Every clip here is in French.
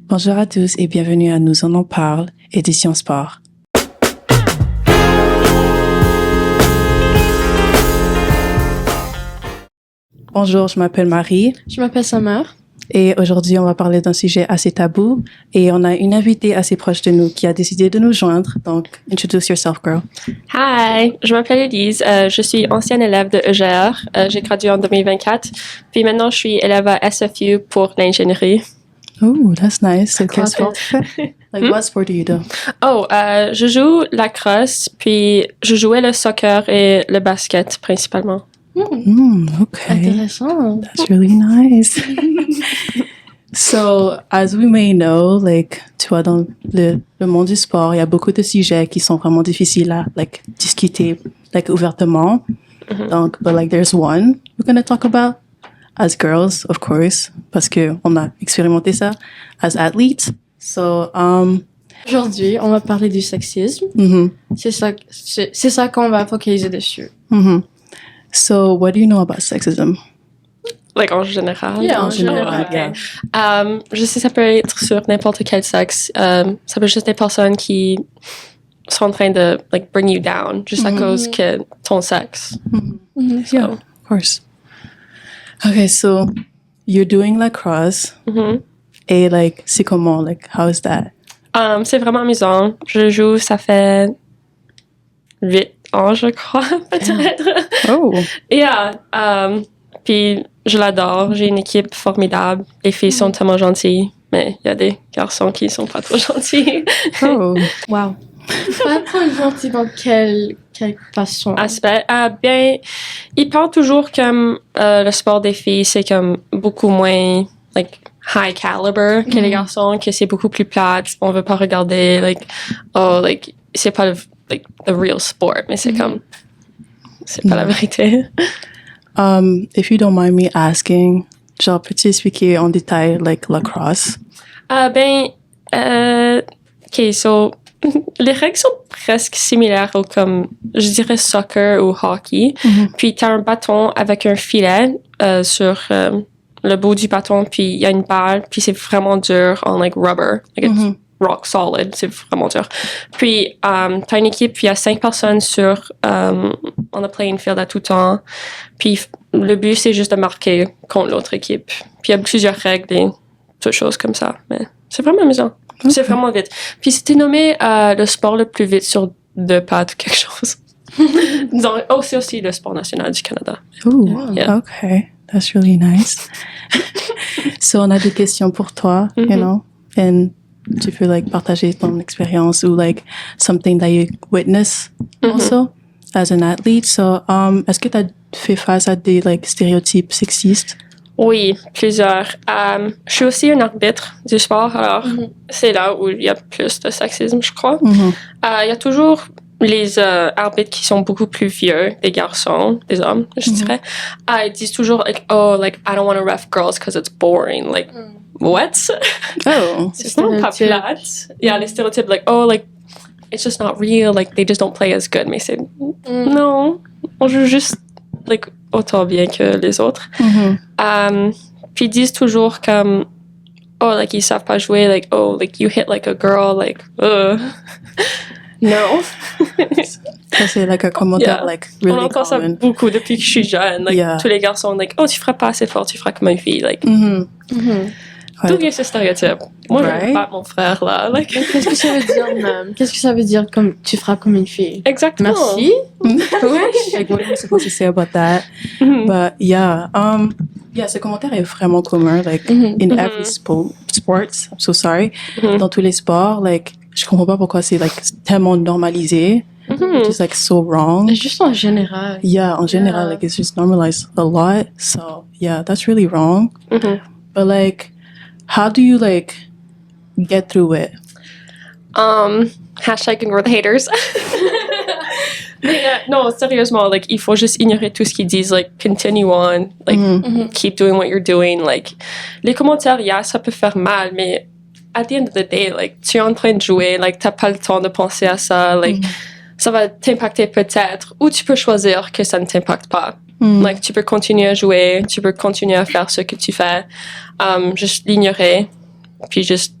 Bonjour à tous et bienvenue à Nous en parle, édition sport. Bonjour, je m'appelle Marie. Je m'appelle Samar. Et aujourd'hui, on va parler d'un sujet assez tabou. Et on a une invitée assez proche de nous qui a décidé de nous joindre. Donc, introduce yourself, girl. Hi, je m'appelle Elise. Je suis ancienne élève de EGR. J'ai gradué en 2024. Puis maintenant, je suis élève à SFU pour l'ingénierie. Oh, that's nice. So, quel sport tu fais? Like, what sport do you do? Oh, je joue la crosse, puis je jouais le soccer et le basket principalement. Okay. Intéressant. That's really nice. So, as we may know, like, tu vois, dans le monde du sport, il y a beaucoup de sujets qui sont vraiment difficiles à, like, discuter, like, ouvertement. Donc, but, like, there's one we're going to talk about as girls, of course, parce que on a expérimenté ça as athletes. So, Aujourd'hui, on va parler du sexisme. C'est ça qu'on va focaliser dessus. So, what do you know about sexism? Like, en général? Yeah, en général, yeah. Je sais, ça peut être sur n'importe quel sexe. Ça peut juste des personnes qui sont en train de, like, bring you down juste à cause que ton sexe. So. Yeah, of course. Okay, so you're doing lacrosse. Et, like, c'est comment? Like, how is that? C'est vraiment amusant. Je joue, ça fait 8 ans, je crois, peut-être. Oh. Yeah. Puis je l'adore. J'ai une équipe formidable. Les filles sont tellement gentilles, mais il y a des garçons qui sont pas trop gentils. Oh. Wow. Pas trop gentil dans quelle façon? Aspect. Bien, ils parlent toujours comme le sport des filles, c'est comme beaucoup moins, like, high caliber que les garçons, que c'est beaucoup plus plate. On veut pas regarder, like, oh, like, c'est pas le, like, the real sport, mais c'est comme, c'est pas la vérité. If you don't mind me asking, genre, peux-tu expliquer en détail, like, lacrosse? OK, so, les règles sont presque similaires au, comme, je dirais, soccer ou hockey. Puis t'as un bâton avec un filet sur le bout du bâton, puis il y a une balle, puis c'est vraiment dur en, like, rubber. Like, it's rock solid, c'est vraiment dur. Puis t'as une équipe, puis il y a 5 personnes sur on the playing field à tout temps. Puis le but, c'est juste de marquer contre l'autre équipe. Puis il y a plusieurs règles et toutes choses comme ça. Mais c'est vraiment amusant. Okay. C'est vraiment vite. Puis c'était nommé le sport le plus vite sur 2 pattes ou quelque chose. Donc, c'est aussi le sport national du Canada. Ooh, yeah. Okay. That's really nice. So, on a des questions pour toi, you know, and tu peux, like, partager ton expérience ou, like, something that you witness also as an athlete. So, est-ce que tu as fait face à des, like, stéréotypes sexistes? Oui, plusieurs. Je suis aussi un arbitre du sport, alors c'est là où il y a plus de sexisme, je crois. Il y a toujours les arbitres qui sont beaucoup plus vieux, des garçons, des hommes, je dirais. Ils disent toujours, like, oh, like, I don't want to ref girls because it's boring. Like, what? Oh. C'est vraiment pas plate. Il y a les stéréotypes, like, oh, like, it's just not real, like, they just don't play as good. Mais c'est, non, on joue juste, like, autant bien que les autres. Puis ils disent toujours comme, oh, like, ils savent pas jouer, like, oh, like, you hit like a girl, like, non. Ça, c'est, like, un commentaire, like, really on entend common. ça beaucoup depuis que je suis jeune. Like, tous les garçons, like, oh, tu feras pas assez fort, tu feras comme une fille, like. D'où vient ce stéréotype? Moi, je vais battre mon frère, là. Like. Qu'est-ce que ça veut dire, même? Qu'est-ce que ça veut dire comme tu feras comme une fille? Exactement. Merci. Like, what am I supposed to say about that? But, yeah, ce commentaire est vraiment commun, like, in every sports. I'm so sorry. Dans tous les sports, like, je comprends pas pourquoi c'est, like, tellement normalisé. It's just, like, so wrong. Juste en général. Yeah, en général, like, it's just normalized a lot. So, yeah, that's really wrong. But, like, how do you, like, get through it? Hashtag ignore the haters. Mais, non, sérieusement, like, il faut juste ignorer tout ce qu'ils disent, like, continue on, like, keep doing what you're doing, like, les commentaires, yeah, ça peut faire mal, mais at the end of the day, like, tu es en train de jouer, like, t'as pas le temps de penser à ça, like, ça va t'impacter peut-être, ou tu peux choisir que ça ne t'impacte pas. Like, tu peux continuer à jouer, tu peux continuer à faire ce que tu fais, juste l'ignorer, puis juste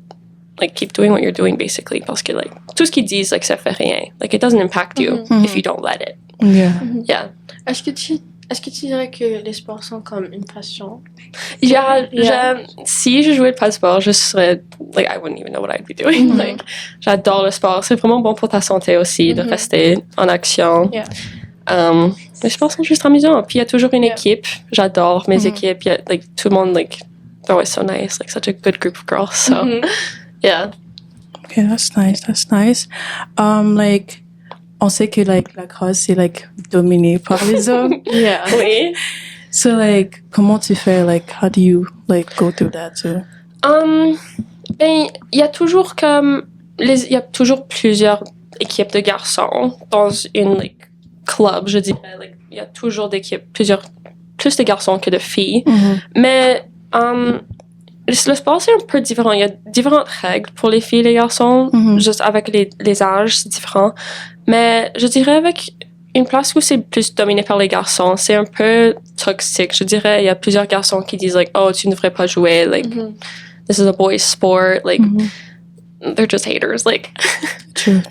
like keep doing what you're doing basically parce que like tout ce qu'ils disent like ça fait rien. Like it doesn't impact you if you don't let it. Yeah. Yeah. Est-ce que tu dirais que les sports sont comme une passion? Si je jouais pas de sport, je serais like I wouldn't even know what I'd be doing. Like j'adore le sport, c'est vraiment bon pour ta santé aussi de rester en action. Yeah. Les sports sont juste amusants. Puis il y a toujours une équipe. J'adore mes équipes. Il y a like tout le monde like they're always so nice, like such a good group of girls. So yeah. Okay, that's nice. That's nice. Like on sait que like la crosse c'est like dominé par les hommes. Yeah. Oui. So like comment tu fais, like how do you like go through that too? Ben il y a toujours il y a toujours plusieurs équipes de garçons dans une like club, je dirais. Like il y a toujours plus de garçons que de filles. Mais le sport c'est un peu différent. Il y a différentes règles pour les filles et les garçons. Juste avec les âges c'est différent. Mais je dirais avec une place où c'est plus dominé par les garçons, c'est un peu toxique. Je dirais, il y a plusieurs garçons qui disent like, oh, tu ne devrais pas jouer, like, this is a boys' sport, like, they're just haters, like. True.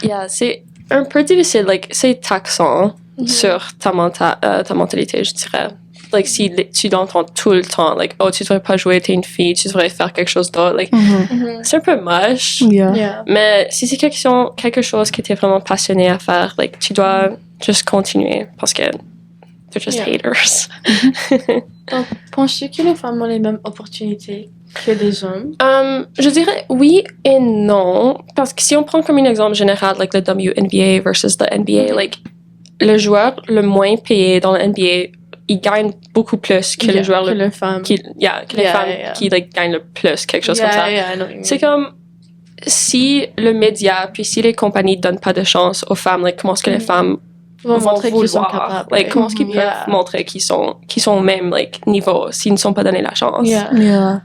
Yeah, c'est un peu difficile, like, c'est taxant sur ta mentalité, je dirais. Like, si tu l'entends tout le temps, like, oh, tu devrais pas jouer, t'es une fille, tu devrais faire quelque chose d'autre, like, c'est un peu moche. Yeah. Mais si c'est quelque chose que t'es vraiment passionné à faire, like, tu dois juste continuer parce que they're just haters. Donc, penses-tu que les femmes ont les mêmes opportunités que les hommes? Je dirais oui et non. Parce que si on prend comme un exemple général, like le WNBA versus le NBA, like, le joueur le moins payé dans le NBA, il gagne beaucoup plus que les joueurs que les femmes. que les femmes qui like, gagnent le plus, quelque chose comme ça. C'est comme si le média, puis si les compagnies donnent pas de chance aux femmes, like, comment est-ce que les femmes vont montrer qu'ils sont vouloir, capables. like, comment est-ce qu'ils peuvent montrer qu'ils sont au même like, niveau s'ils ne sont pas donné la chance. Yeah.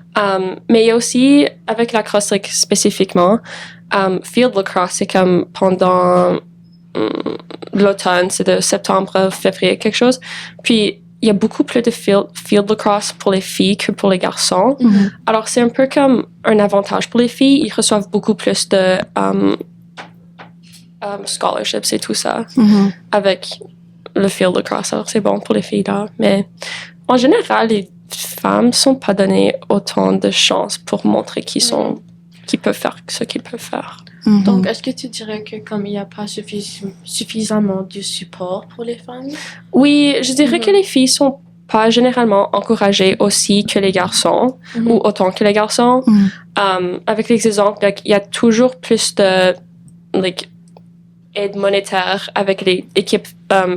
Mais il y a aussi, avec la crosse like, spécifiquement, field lacrosse, c'est comme pendant l'automne, c'est de septembre, février, quelque chose. Puis, il y a beaucoup plus de field lacrosse pour les filles que pour les garçons. Alors, c'est un peu comme un avantage pour les filles. Ils reçoivent beaucoup plus de scholarships et tout ça avec le field lacrosse. Alors, c'est bon pour les filles là. Mais en général, les femmes ne sont pas données autant de chances pour montrer qu'ils peuvent faire ce qu'ils peuvent faire. Donc, est-ce que tu dirais que comme il n'y a pas suffisamment de support pour les femmes? Oui, je dirais que les filles sont pas généralement encouragées aussi que les garçons ou autant que les garçons. Avec les exemples, like, il y a toujours plus de like, aide monétaire avec les équipes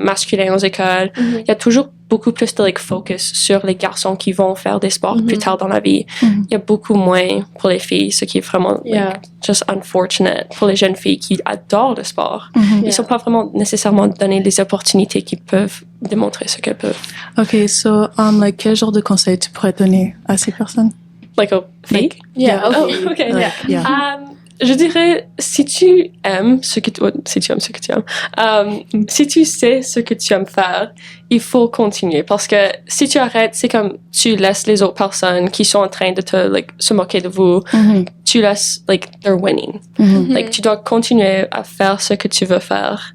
masculines aux écoles. Il y a toujours beaucoup plus de like, focus sur les garçons qui vont faire des sports plus tard dans la vie. Il y a beaucoup moins pour les filles, ce qui est vraiment like, just unfortunate pour les jeunes filles qui adorent le sport. Ils ne sont pas vraiment nécessairement donné les opportunités qu'ils peuvent démontrer ce qu'elles peuvent. Okay, so like quel genre de conseils tu pourrais donner à ces personnes? Like aux filles? Okay. Je dirais, si tu aimes ce que tu aimes, si tu sais ce que tu aimes faire, il faut continuer. Parce que si tu arrêtes, c'est comme tu laisses les autres personnes qui sont en train de te, like, se moquer de vous, tu laisses, like, they're winning. Like, tu dois continuer à faire ce que tu veux faire.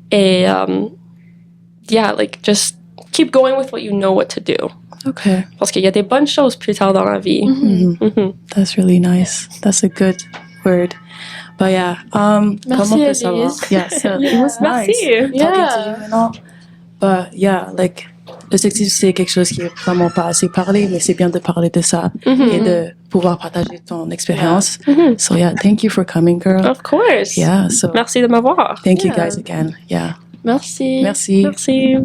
Et, like, just keep going with what you know what to do. Okay. Parce qu'il y a des bonnes choses plus tard dans la vie. That's really nice. That's a good word. But yeah, comment on peut savoir? Yeah, so it was nice talking to you and all. But yeah, like, le sexisme, c'est quelque chose qui est vraiment pas assez parlé, mais c'est bien de parler de ça et de pouvoir partager ton expérience. So yeah, thank you for coming, girl. Of course. Yeah, so Merci de m'avoir. thank you guys again. Yeah. Merci. Merci. Merci.